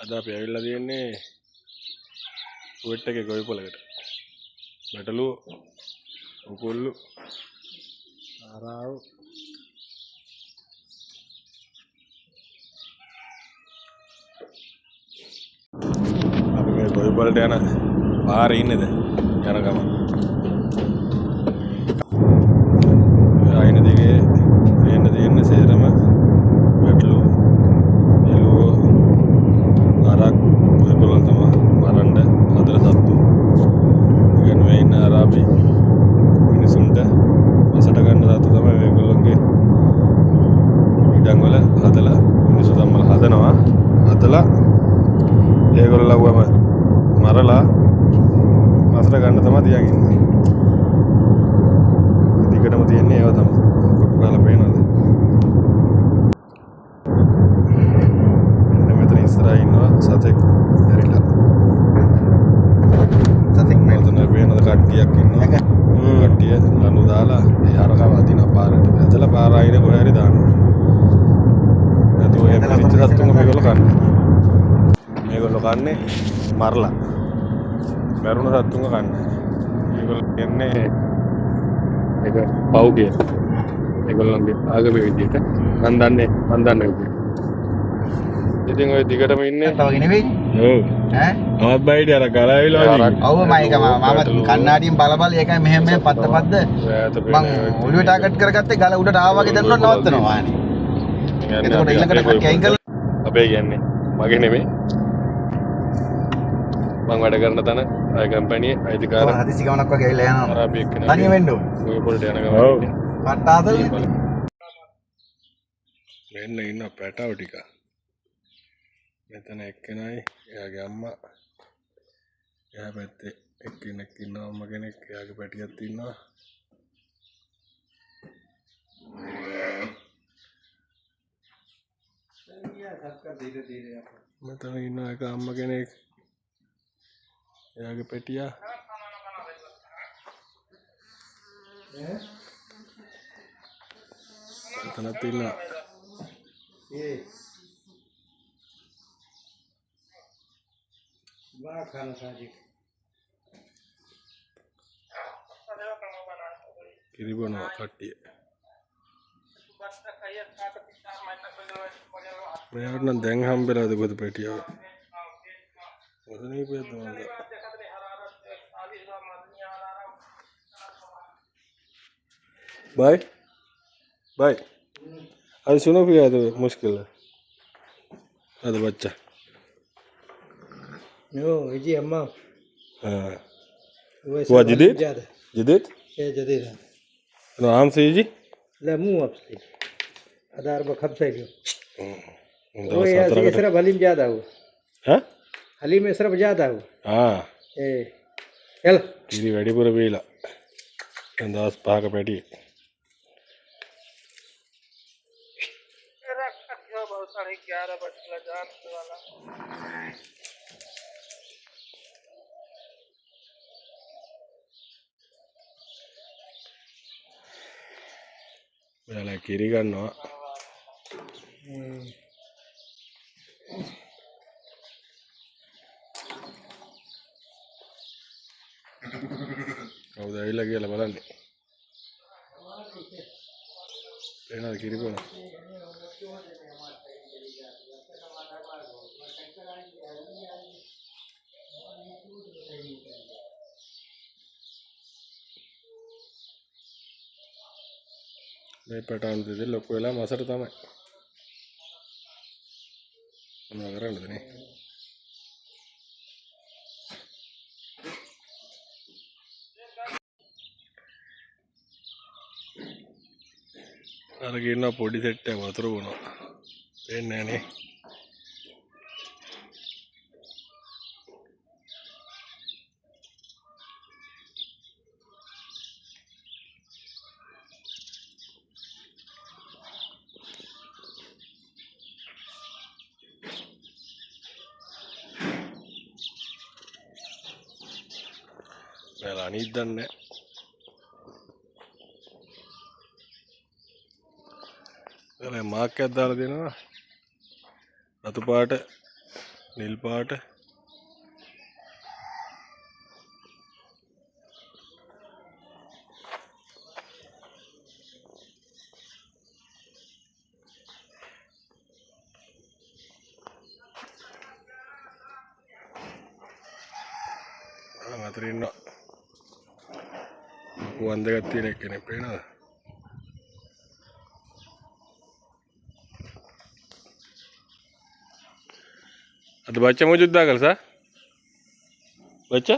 අද අපි ඇවිල්ලා තියෙන්නේ කුවෙට් එකේ ගොවිපොලකට. බැටළුව, උකුල්ලු, ආරාව අපි මේ ගොවිපොලට යන පාරේ ඉන්නේද? යන ගම. ආයින දිගේ දෙන්න සේරම බැටළුව, එළුව, අරක් ගොවිපොලන් තමයි මරන්න හදලා සත්තු. ඉගෙන මේ ඉන්න අරාබි මිනිසුන්ට මසට ගන්න සත්තු තමයි මේගොල්ලන්ගේ ඉඩම් වල හදලා මිනිස්සු තමයි හදනවා. හදලා ඒගොල්ලෝවම මරලා මසට ගන්න තමයි තියන් ඉන්නේ. දිගටම තියන්නේ ඒව තමයි. කොපු කාලා පේනවද? මෙන්න මෙතන ඉස්සරහා ඉන්නවා සතෙක් ඇරිලා. සතෙක් මෙතන පේනද කට්ටියක් ඉන්නවා. කට්ටිය ලනු දාලා ඒ අරකව අදින පාරට. ඇදලා පාර ආයිනේ කොහේ හරි දානවා. නැතුව ඒ මරිච්ච සත්තුන්ව මේගොල්ලෝ කන්නේ. මේගොල්ලෝ කන්නේ මරලා. මරුණ සත්තුන්ව කන්නේ. මේගොල්ලෝ කියන්නේ ඒක පව් කියලා. ඒගොල්ලන්ගේ ආගමේ විදියට මන් දන්නේ විදියට. ඉතින් ඔය දිගටම ඉන්නේ තවගේ නෙවෙයි. ඔව්. ඈ? ආවත් බයිඩි අර ගලාවිලා වගේ. ඔව් මම කන්නාඩියෙන් බල ඒකයි මෙහෙම පත්ත මම ඔළුවේ ටාගට් කරගත්තේ ගල උඩට ආවා වගේ දැනුණා නවත්තනවා වානේ. එතකොට ඊළඟට කට්ටිය අයින් කරලා අපේ කියන්නේ මගේ නෙමෙයි. මම වැඩ කරන තැන අය කම්පැනි අයිතිකාර හදිසි ගමනක් වගේ ඇවිල්ලා යනවා. අරාබි එක්කෙනා. තනිය වෙන්න ඕන. ඔය පොල්ට යන ගමන. ඔව්. කට්ටාදල් මෙන්න ඉන්න පැටව ටික. මෙතන එක්කෙනයි එයාගේ අම්මා. එයා පැත්තේ එක්කෙනෙක් ඉන්නවා අම්මා කෙනෙක්. එයාගේ පැටියක් ඉන්නවා. මෙතන ඉන්න එක අම්මා කෙනෙක්. එයාගේ පැටියා. මෙතනත් ඉන්නවා. කිරිබොනවා කට්ටිය. මෙයාට නම් දැන් හම්බෙලාද කොහෙද පැටියව? මොකදනේ පෙද්දවන්ද? बाय अरे सुनो भी आया तो मुश्किल है अरे बच्चा यो जी अम्मा हाँ वो जदीद जदीद नो आम से जी لا مو أبسي هذا 4-5 يوم هو يسرب حليم زيادة هو ها حليم يسرب زيادة هو हाँ إيه يلا किरी वेडी पूरा बेला अंदाज पाक बैठी बहुत 11:30 बजे जान वाला मेला किरी गन्නවා කවුද ඇවිල්ලා කියලා බලන්න එනවාද කිරි බොන මේ පැටවුන් දෙද ලොකු වෙලා මාසට තමයි මොනවා කරන්නද නේ අර කියනවා පොඩි සෙට් එකක් වතුර බොනවා වෙන්නේ නැහැ නේ मेला अनित दन्ने माँ क्या दाल देना अतु पाट නිල් පාට අතර ඉන්නවා කුවන් දෙකක් තියෙන කෙනෙක් පේනවද ada baca mujud dah kal sa baca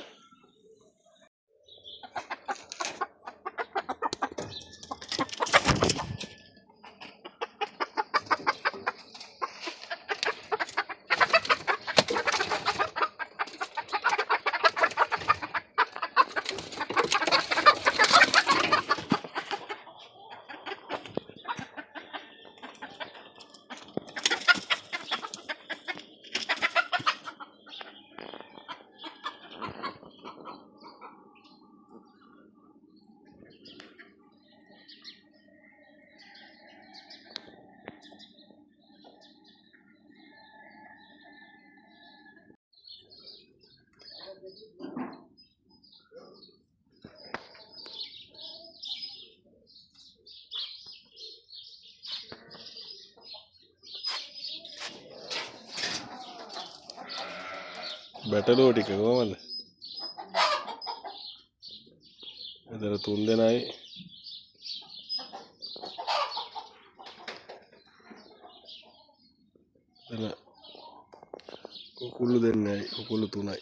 බැටළුව ටික කොහමද? එතන 3 දෙනයි එතන කුකුළු දෙන්නයි කුකුළු 3යි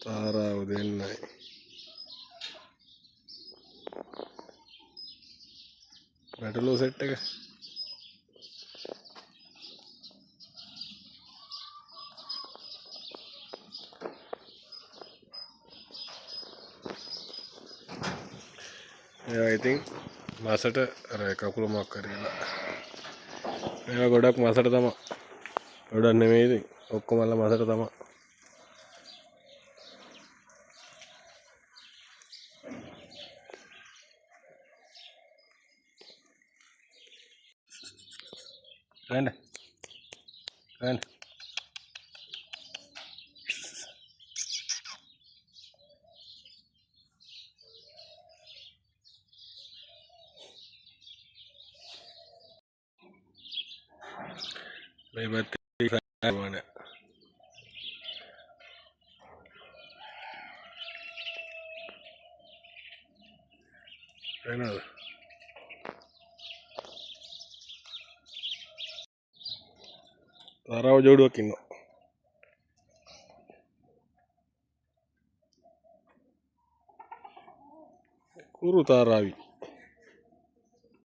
තාරාව දෙන්නයි බැටළුව සෙට් එක I think මාසට අර කකුල මොකක් කරේලා මේවා ගොඩක් මාසට තමයි ගොඩක් නෙමෙයි ඉතින් ඔක්කොම අල්ල මාසට තමයි ගන්න මේ පැත්තේ ගන්න එනද තාරාව ජෝඩුවක් ඉන්නවා කුරු තාරාවි